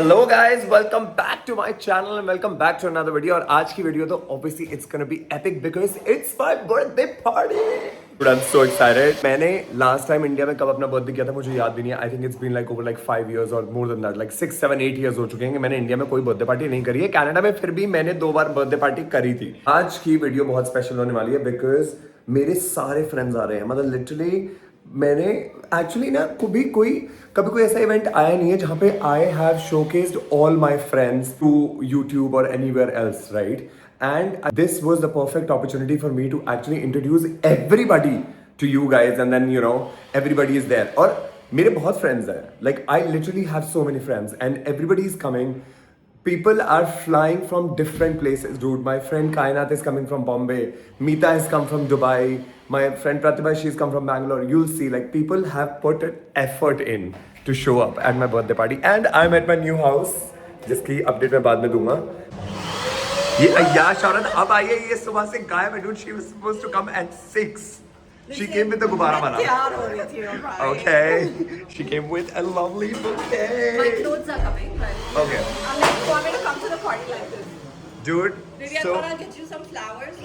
Hello guys, welcome back to my channel and welcome back to another video. और आज की video तो obviously it's gonna be epic because it's my birthday party. I am so excited. मैंने last time India में कब अपना birthday किया था मुझे याद भी नहीं है। I think it's been like over 5 years और more than that, like 6 7 8 years हो चुके हैं कि मैंने इंडिया में कोई बर्थडे पार्टी नहीं करी है। कनाडा में फिर भी मैंने 2 बार बर्थडे पार्टी करी थी। आज की वीडियो बहुत स्पेशल होने वाली है बिकॉज मेरे सारे फ्रेंड्स आ रहे हैं। मतलब लिटरली मैंने एक्चुअली ना कभी कोई ऐसा इवेंट आया नहीं है जहां पे I have showcased all my friends to YouTube और anywhere else, right? And this was the perfect opportunity for me to actually introduce everybody to you guys, and then everybody is there. और मेरे बहुत friends हैं, like I literally have so many friends and everybody is coming. People are flying from different places, dude. My friend Kainat is coming from Bombay. Meeta has come from Dubai. My friend Pratibha, she's come from Bangalore. You'll see, like, people have put an effort in to show up at my birthday party. And I'm at my new house, जिसकी update मैं बाद में दूंगा. ये अय्याश औरत अब आई है, ये सुबह से गायब है, dude. She was supposed to come at 6. She came with the गुब्बारा वाला. तैयार हो रही थी, alright. Okay. She came with a lovely bouquet. My clothes are coming, but Okay. I'm like, you want me to come to the party like this? Dude, Maybe I so thought I'll get you some flowers.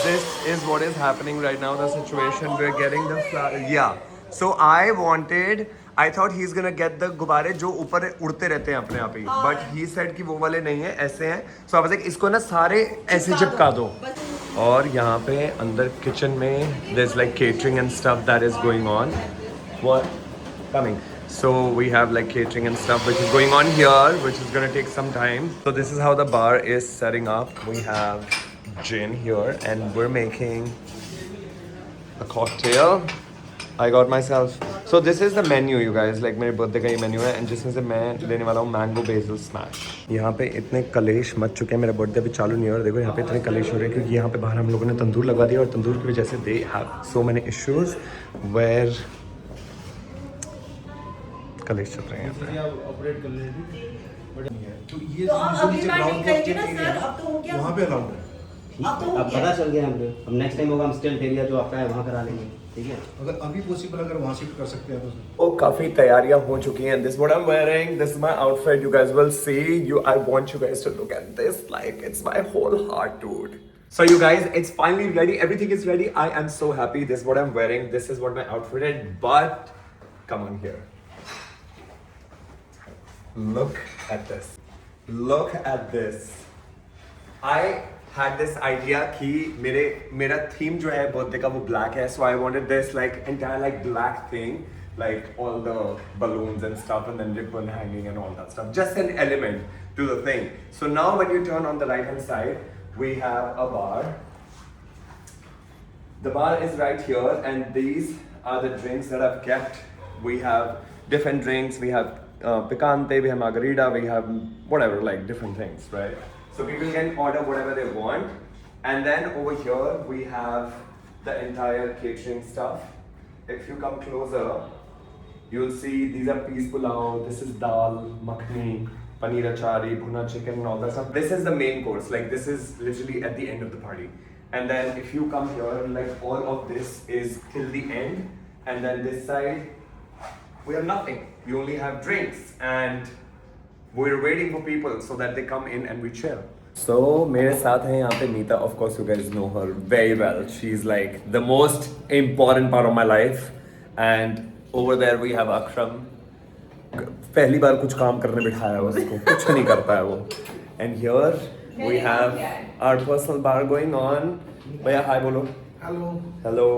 this is what is happening right now, the situation. We're getting the flower. Yeah. So I thought he's gonna get the गुब्बारे जो ऊपर उड़ते रहते हैं अपने आप ही. But he said कि वो वाले नहीं है, ऐसे हैं. So I was like, इसको ना सारे ऐसे चिपका दो. और यहाँ पे अंदर किचन में there's like catering and stuff that is going on. What? Coming. So we have like catering and stuff which is going on here, which is gonna take some time. So this is how the bar is setting up. We have gin here and we're making a cocktail. I got myself. So this is the menu, you guys. Like मेरे birthday का ये menu है and जिसमें से मैं लेने वाला हूँ mango basil smash. यहाँ पे इतने कलेश मच चुके हैं, मेरा birthday अभी चालू नहीं है और देखो यहाँ पे इतने कलेश हो रहे हैं क्योंकि यहाँ पे बाहर हम लोगों ने तंदूर लगा दिया और तंदूर की वजह से they have so many issues where कलेश चल रहे हैं यहाँ पे. वहाँ पे अलाउड है. अब पता चल गया हमको. अब नेक्स्ट टाइम होगा हम स्टेट एरिया जो आपका है वहाँ करा लेंगे, ठीक है? अगर अभी पॉसिबल अगर वहाँ शिफ्ट कर सकते हैं तो ओ काफी तैयारियां हो चुकी हैं. This is what I'm wearing. This is my outfit. You guys will see. I want you guys to look at this. Like it's my whole heart, dude. So you guys, it's finally ready. Everything is ready. I am so happy. This is what I'm wearing. This is what my outfit is. But come on here. Look at this. Look at this. I had this idea कि मेरा theme जो है birthday का वो black है, so I wanted this like entire like black thing, like all the balloons and stuff and then ribbon hanging and all that stuff, just an element to the thing. So now when you turn on the right hand side, we have a bar. The bar is right here and these are the drinks that I've kept. We have different drinks. We have picante, we have margarita, we have whatever, like different things, right? So people can order whatever they want. And then over here we have the entire catering stuff. If you come closer, you'll see these are peas pulao, this is dal, makhni, paneer achari, bhuna chicken and all that stuff. This is the main course, like this is literally at the end of the party. And then if you come here, like all of this is till the end. And then this side, we have nothing. We only have drinks and we're waiting for people so that they come in and we chill. So मेरे साथ हैं यहाँ पे मीता. Of course you guys know her very well. She's like the most important part of my life. And over there we have Akram. पहली बार कुछ काम करने बिठाया उसको, कुछ नहीं करता है वो. And here we have our personal bar going on. भैया hi बोलो. Hello.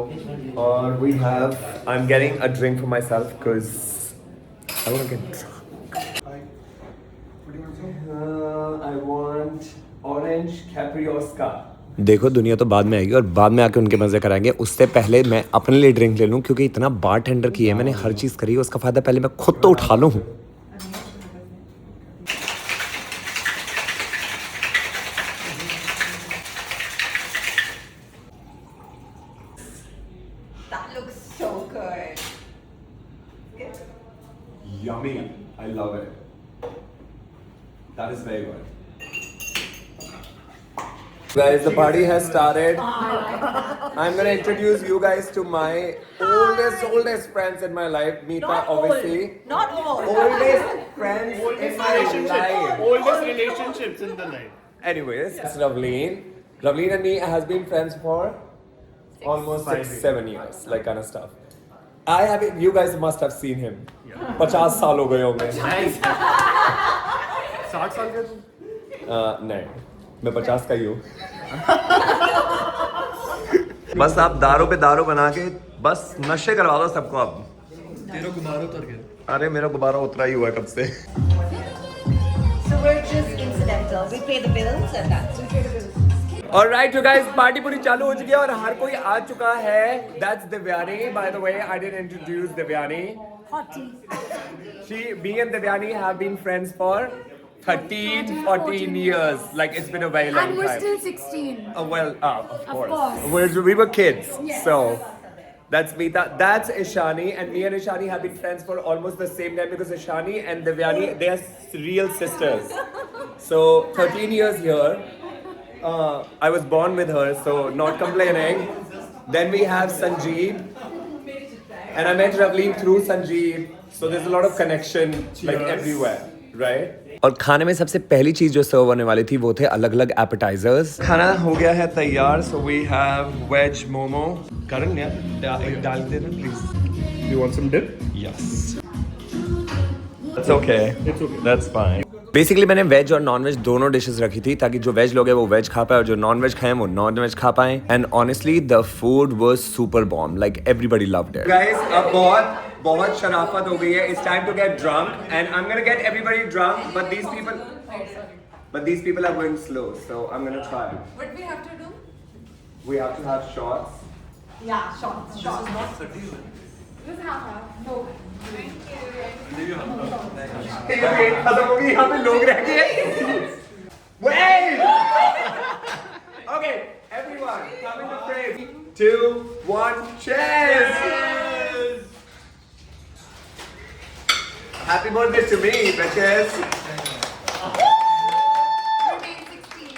Or we have, I'm getting a drink for myself because I want to get drunk. Hi. What do you want to say? I want orange capriosca. देखो दुनिया तो बाद में आएगी और बाद में आके उनके मजे कराएंगे. उससे पहले मैं अपने लिए ड्रिंक ले लूं क्योंकि इतना बार टेंडर किया है मैंने, हर चीज करी है, उसका फायदा पहले मैं खुद तो उठा लूं. That looks so good. Yummy. I love it. That is very good. Guys, the party has started. I'm gonna introduce you guys to my oldest friends in my life. Meeta, Not obviously. old. Not old. Oldest friends in my life. Oldest relationships in the life. Anyways, it's Ravleen. Ravleen and me has been friends for almost 6-7 years, like kind of stuff. I have. You guys must have seen him. 50 साल हो गए होंगे. 60 साल के तू? नहीं, मैं 50 का ही हूँ. बस आप दारू पे दारू बना के बस नशे करवा दो सबको अब. तेरा गुब्बारा उतर गया. अरे मेरा गुब्बारा उतरा ही हुआ है कब से. So we're just incidental. We pay the bills and that's we pay the bills. Alright, you guys, party पूरी चालू हो चुकी है और हर कोई आ चुका है. That's Devyani. By the way, I didn't introduce Devyani. Me and Devyani have been friends for 13-14 years. Like it's been a very long time. And we're still 16. Of course. We were kids. Yes. So that's Meeta. That's Ishani. And me and Ishani have been friends for almost the same time because Ishani and Devyani, they are real sisters. So 13 years here. I was born with her, so not complaining. Then we have Sanjeev. And I met Ravleen through Sanjeev. So there's a lot of connection like everywhere, right? और खाने में सबसे पहली चीज जो सर्व होने वाली थी वो थे अलग अलग एपेटाइजर्स. खाना हो गया है तैयार. So we have veg momo. Karan, yeah, डाल देना please. You want some dip? Yes. That's okay. It's okay. That's fine. Basically मैंने वेज और नॉन वेज दोनों डिशेस रखी थी ताकि जो वेज लोग हैं वो वेज खा पाए और जो नॉन वेज खाएं वो नॉन वेज खा पाएं. And honestly the food was super bomb. Like everybody loved it. Guys, अब बहुत शराफत हो गई है. It's time to get drunk and I'm gonna get everybody drunk, but these people are going slow, so I'm gonna try. What we have to do? We have to have shots. Yeah, shots. Just half. No. खत्म हो गई. यहाँ पे लोग रह गए. Wait! Okay, everyone, come in the frame. 2, 1, cheers! Happy birthday to me, bitches! Remain 16.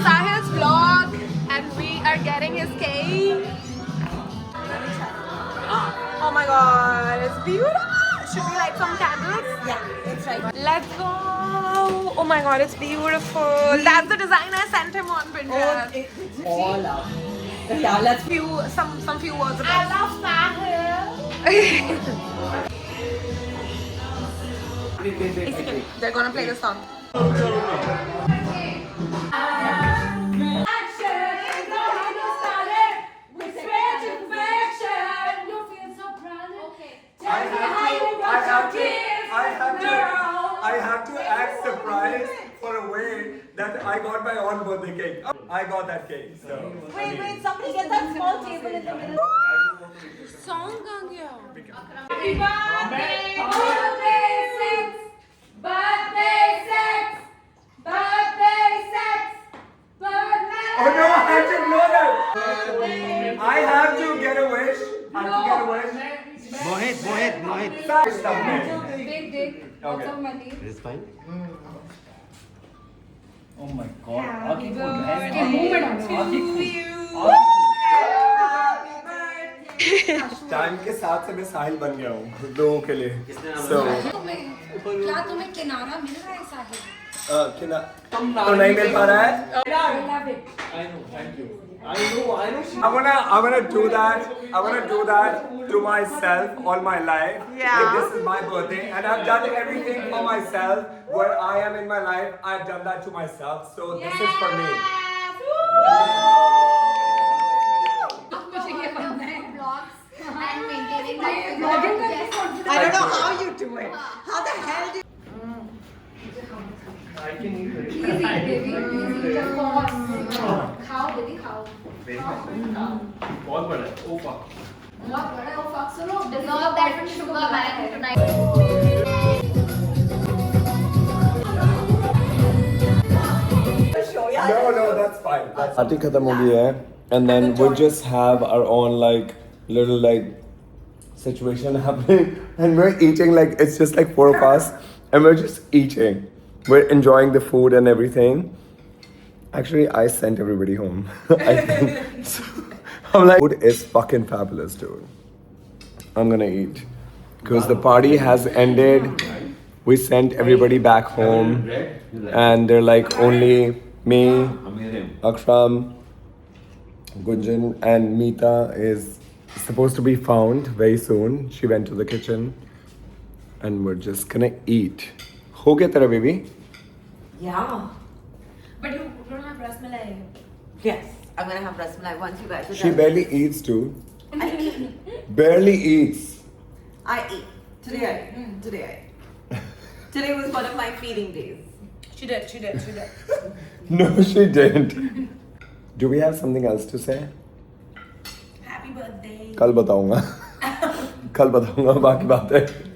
Sahil's vlog and we are getting his cake. Oh my god, it's beautiful. Should we light some candles? Yeah, that's right. Let's go. Oh my god, it's beautiful. That's the design I sent him on Pinterest. all out. Yeah, let's Some few words about I love Sahil. They're gonna play the song. I have to act surprised for a way that I got my own birthday cake. I got that cake. So wait, somebody get that small table in the middle. Song गा गया. Happy birthday, birthday sex, birthday sex, birthday sex, birthday. oh no, I have to blow that. I have to get a wish. I have to get a wish. Mohit. Stop me. Big dick. Lots Okay. of money. It's fine. Oh my god. Happy birthday to you. Time के साथ से मैं साहिल बन गया हूँ लोगों के लिए. So क्या तुम्हें किनारा मिल रहा है साहिल? तो नहीं मिल पा रहा है. I love it. I know, thank you. I know. I'm gonna do that to myself all my life. Yeah. Like, this is my birthday and I've done everything for myself. Where I am in my life, I've done that to myself. So this is for me. मुझे ये बनना है. Vlogs and maintaining I don't know how you do it. How the hell do you... I can eat it. Please eat, baby. Please eat. Of course. खाओ, baby, खाओ. बहुत बड़ा है. Oh fuck. बहुत बड़ा है वो fuck. सुनो, deserve that sugar bang tonight. No, that's fine. Party खत्म हो गई है, and then we just have our own like little like situation happening, and we're eating like it's just like four of us, and we're just eating. We're enjoying the food and everything. Actually, I sent everybody home. I think. So, I'm like, food is fucking fabulous, dude. I'm gonna eat because the party has ended. We sent everybody back home, and they're like only me, Akram, Gunjan, and Meeta is supposed to be found very soon. She went to the kitchen, and we're just gonna eat. Ho gaya tera baby? Yeah. But you don't have rasmalai. Yes. I'm gonna have rasmalai once you guys are She done. barely eats too. Barely eats. I eat. Today I ate. Today I ate. Today was one of my feeding days. She did. No, she didn't. Do we have something else to say? Happy birthday. कल बताऊंगा. कल बताऊंगा बाकी बातें.